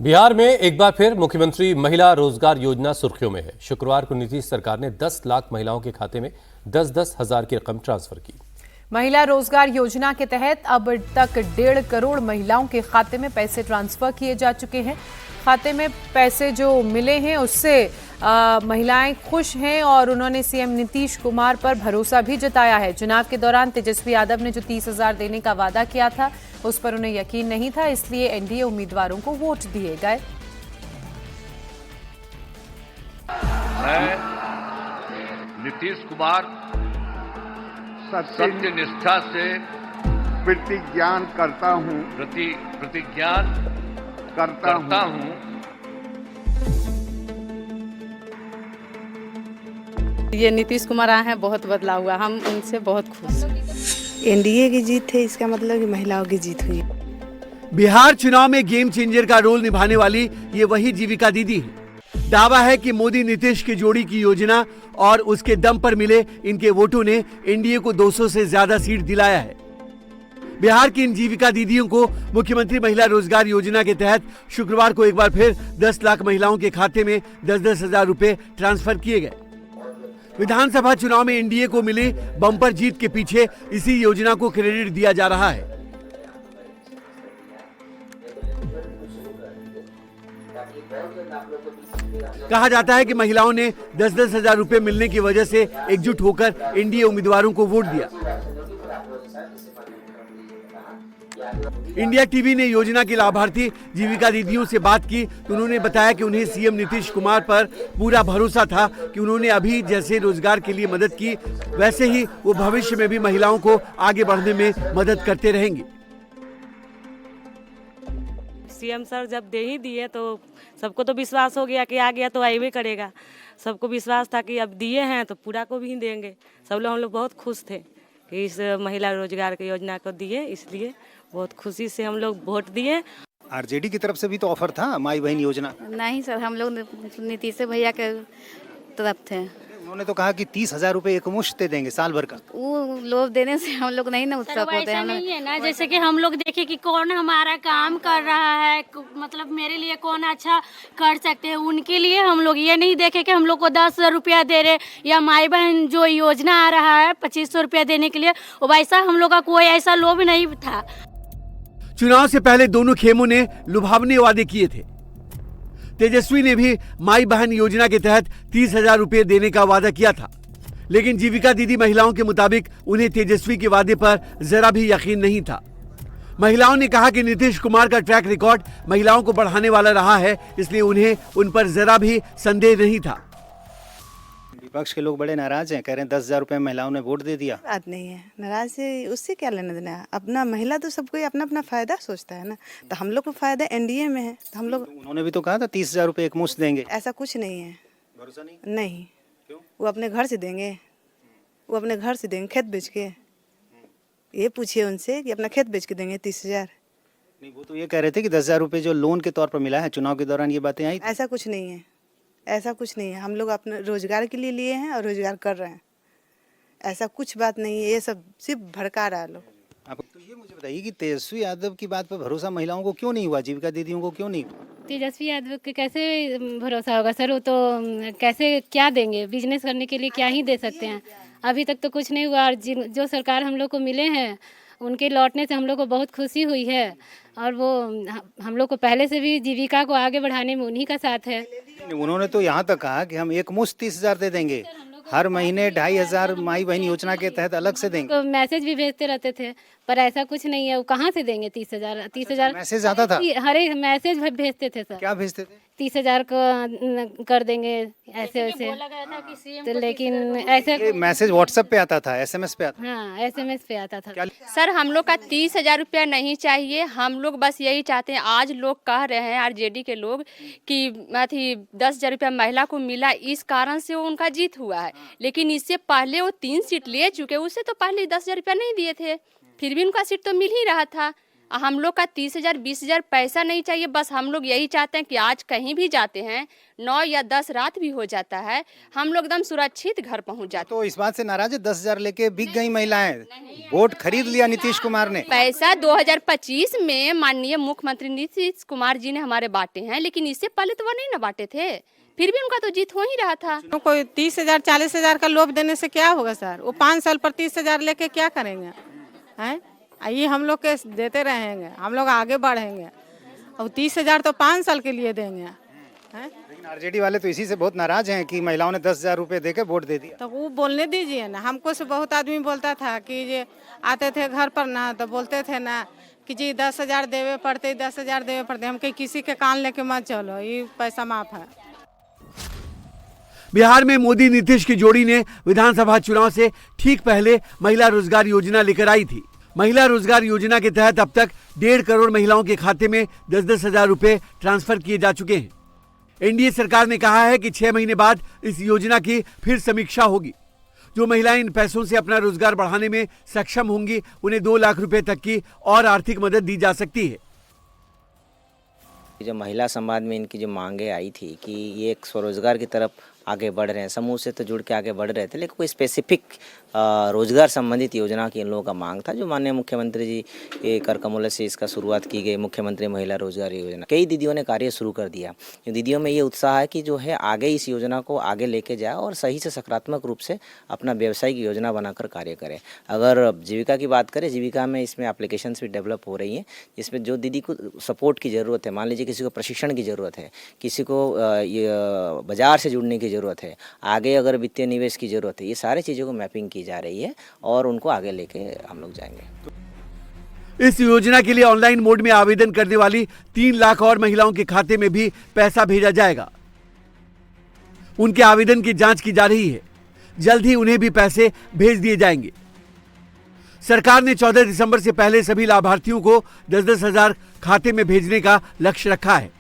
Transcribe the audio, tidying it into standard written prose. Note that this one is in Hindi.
बिहार में एक बार फिर मुख्यमंत्री महिला रोजगार योजना सुर्खियों में है। शुक्रवार को नीतीश सरकार ने 10 लाख महिलाओं के खाते में 10-10 हजार की रकम ट्रांसफर की। महिला रोजगार योजना के तहत अब तक 1.5 करोड़ महिलाओं के खाते में पैसे ट्रांसफर किए जा चुके हैं। खाते में पैसे जो मिले हैं उससे महिलाएं खुश हैं और उन्होंने सीएम नीतीश कुमार पर भरोसा भी जताया है। चुनाव के दौरान तेजस्वी यादव ने जो 30,000 देने का वादा किया था उस पर उन्हें यकीन नहीं था, इसलिए एनडीए उम्मीदवारों को वोट दिए गए। मैं नीतीश कुमार सत्य निष्ठा से प्रतिज्ञान करता हूँ प्रतिज्ञान करता हूँ। ये नीतीश कुमार आए हैं, बहुत बदलाव हुआ, हम उनसे बहुत खुश हैं। एनडीए की जीत है, इसका मतलब कि महिलाओं की जीत हुई। बिहार चुनाव में गेम चेंजर का रोल निभाने वाली ये वही जीविका दीदी है। दावा है कि मोदी नीतीश की जोड़ी की योजना और उसके दम पर मिले इनके वोटों ने एनडीए को 200 से ज्यादा सीट दिलाया है। बिहार की इन जीविका दीदियों को मुख्यमंत्री महिला रोजगार योजना के तहत शुक्रवार को एक बार फिर 10 लाख महिलाओं के खाते में 10-10 हजार रुपए ट्रांसफर किए गए। विधानसभा चुनाव में एनडीए को मिली बम्पर जीत के पीछे इसी योजना को क्रेडिट दिया जा रहा है। कहा जाता है कि महिलाओं ने 10-10 हजार रुपए मिलने की वजह से एकजुट होकर एनडीए उम्मीदवारों को वोट दिया। इंडिया टीवी ने योजना की लाभार्थी जीविका दीदियों से बात की तो उन्होंने बताया कि उन्हें सीएम नीतीश कुमार पर पूरा भरोसा था कि उन्होंने अभी जैसे रोजगार के लिए मदद की वैसे ही वो भविष्य में भी महिलाओं को आगे बढ़ने में मदद करते रहेंगे। सीएम सर जब दे ही दिए तो सबको तो विश्वास हो गया कि आ गया तो आइए करेगा। सबको विश्वास था कि अब दिए हैं तो पूरा को भी देंगे। सब लोग हम लोग बहुत खुश थे कि इस महिला रोजगार की योजना को दिए, इसलिए बहुत खुशी से हम लोग वोट दिए। आरजेडी की तरफ से भी तो ऑफर था माई बहन योजना। नहीं सर, हम लोग नीतीश भैया के तरफ थे। उन्होंने तो कहा कि 30,000 रुपए एक मुश्त दे देंगे साल भर का। वो लोभ देने से हम लोग नहीं ना उत्साह होते हैं। नहीं है ना, जैसे कि हम लोग देखे कि कौन हमारा काम कर रहा है, मतलब मेरे लिए कौन अच्छा कर सकते हैं, उनके लिए हम लोग ये नहीं देखे कि हम लोग को 10 रुपया दे रहे या माई बहन जो योजना आ रहा है 2500 रुपया देने के लिए, वो वैसा हम लोग का कोई ऐसा लोभ नहीं था। चुनाव से पहले दोनों खेमों ने लुभावने वादे किए थे। तेजस्वी ने भी माई बहन योजना के तहत 30,000 रुपए देने का वादा किया था, लेकिन जीविका दीदी महिलाओं के मुताबिक उन्हें तेजस्वी के वादे पर जरा भी यकीन नहीं था। महिलाओं ने कहा कि नीतीश कुमार का ट्रैक रिकॉर्ड महिलाओं को बढ़ाने वाला रहा है, इसलिए उन्हें उन पर जरा भी संदेह नहीं था। विपक्ष के लोग बड़े नाराज हैं, कह रहे हैं 10,000 रुपए महिलाओं ने वोट दे दिया। बात नहीं है, नाराज से उससे क्या लेना देना है। अपना महिला तो सबको अपना अपना फायदा सोचता है ना, तो हम लोग को फायदा एनडीए में है तो हम लोग। उन्होंने भी तो कहा था 30,000 रुपए एक मुश्त देंगे। ऐसा कुछ नहीं है। भरोसा नहीं? नहीं। क्यों? वो अपने घर से देंगे, वो अपने घर से देंगे खेत बेच के। ये पूछिए उनसे कि अपना खेत बेच के देंगे 30,000। नहीं, वो तो ये कह रहे थे कि 10,000 रुपए जो लोन के तौर पर मिला है, चुनाव के दौरान ये बातें आई। ऐसा कुछ नहीं है, ऐसा कुछ नहीं है। हम लोग अपने रोजगार के लिए लिए हैं और रोजगार कर रहे हैं। ऐसा कुछ बात नहीं है, ये सब सिर्फ भड़का रहा लोग। आप तो ये मुझे बताइए कि तेजस्वी यादव की बात पर भरोसा महिलाओं को क्यों नहीं हुआ, जीविका दीदियों को क्यों नहीं हुआ? तेजस्वी यादव के कैसे भरोसा होगा सर, वो तो कैसे क्या देंगे, बिजनेस करने के लिए क्या ही दे सकते हैं। अभी तक तो कुछ नहीं हुआ और जो सरकार हम लोग को मिले हैं उनके लौटने से हम लोग को बहुत खुशी हुई है और वो हम लोग को पहले से भी जीविका को आगे बढ़ाने में उन्हीं का साथ है। उन्होंने तो यहाँ तक कहा कि हम एक मुश्त 30,000 दे देंगे, हर महीने 2,500 माई बहन योजना के तहत अलग से देंगे। तो मैसेज भी भेजते रहते थे पर ऐसा कुछ नहीं है। वो कहाँ से देंगे 30,000? मैसेज आता था? हर एक मैसेज भेजते थे सर। क्या भेजते थे? 30,000 को कर देंगे ऐसे वैसे, तो लेकिन ऐसे मैसेज व्हाट्सएप पे आता था, एसएमएस पे आता? हाँ, एसएमएस पे आता था। सर हम लोग का 30,000 रुपया नहीं चाहिए। हम लोग बस यही चाहते हैं, आज लोग कह रहे हैं आरजेडी के लोग कि 10,000 रुपया महिला को मिला, इस कारण से वो उनका जीत हुआ है। लेकिन इससे पहले वो 3 सीट ले चुके, उससे तो पहले 10,000 रुपया नहीं दिए थे, फिर भी उनका सीट तो मिल ही रहा था। हम लोग का 30,000 20,000 पैसा नहीं चाहिए। बस हम लोग यही चाहते हैं कि आज कहीं भी जाते हैं 9 या 10 रात भी हो जाता है, हम लोग एकदम सुरक्षित घर पहुंच जाते तो इस बात से नाराज है? 10,000 लेके बिक गई महिलाएं, वोट खरीद लिया नीतीश कुमार ने। पैसा 2025 में माननीय मुख्यमंत्री नीतीश कुमार जी ने हमारे बांटे हैं, लेकिन इससे पहले तो वो नहीं ना बांटे थे, फिर भी उनका तो जीत हो ही रहा था। कोई 30,000 40,000 का लोभ देने से क्या होगा सर? वो 5 साल पर 30,000 लेके क्या करेंगे हैं? ये हम लोग के देते रहेंगे, हम लोग आगे बढ़ेंगे। और 30,000 तो 5 साल के लिए देंगे हैं? लेकिन आरजेडी वाले तो इसी से बहुत नाराज हैं कि महिलाओं ने 10,000 रुपए देके वोट दे दिया। तो वो बोलने दीजिए ना। हमको से बहुत आदमी बोलता था कि ये आते थे घर पर ना, तो बोलते थे ना कि जी 10,000 देवे पड़ते, 10,000 देवे पड़ते। हम कहीं किसी के कान लेके मत चलो, ये पैसा माफ है। बिहार में मोदी नीतीश की जोड़ी ने विधानसभा चुनाव से ठीक पहले महिला रोजगार योजना लेकर आई थी। महिला रोजगार योजना के तहत अब तक 1.5 करोड़ महिलाओं के खाते में 10-10 हजार रुपए ट्रांसफर किए जा चुके हैं। एनडीए सरकार ने कहा है कि 6 महीने बाद इस योजना की फिर समीक्षा होगी। जो महिलाएं इन पैसों से अपना रोजगार बढ़ाने में सक्षम होंगी, उन्हें 2 लाख रुपए तक की और आर्थिक मदद दी जा सकती है। जो महिला समाज में इनकी जो मांगे आई थी कि ये एक स्वरोजगार की तरफ आगे बढ़ रहे हैं, समूह से तो जुड़ के आगे बढ़ रहे थे, लेकिन कोई स्पेसिफिक रोजगार संबंधित योजना की इन लोगों का मांग था। जो माननीय मुख्यमंत्री जी के कर कमल से इसका शुरुआत की गई, मुख्यमंत्री महिला रोजगार योजना। कई दीदियों ने कार्य शुरू कर दिया। दीदियों में ये उत्साह है कि जो है आगे इस योजना को आगे लेके जाए और सही से सकारात्मक रूप से अपना व्यवसायिक योजना बनाकर कार्य करें। अगर जीविका की बात करें, जीविका में इसमें एप्लीकेशंस भी डेवलप हो रही हैं, जिसमें जो दीदी को सपोर्ट की ज़रूरत है, मान लीजिए किसी को प्रशिक्षण की ज़रूरत है, किसी को बाजार से जुड़ने की ज़रूरत है, आगे अगर वित्तीय निवेश की ज़रूरत है, ये सारी चीज़ों को मैपिंग की जा रही है और उनको आगे लेके हम लोग जाएंगे। इस योजना के लिए ऑनलाइन मोड में आवेदन करने वाली 3 लाख और महिलाओं के खाते में भी पैसा भेजा जाएगा। उनके आवेदन की जांच की जा रही है, जल्द ही उन्हें भी पैसे भेज दिए जाएंगे। सरकार ने 14 दिसंबर से पहले सभी लाभार्थियों को 10-10 हजार खाते में भेजने का लक्ष्य रखा है।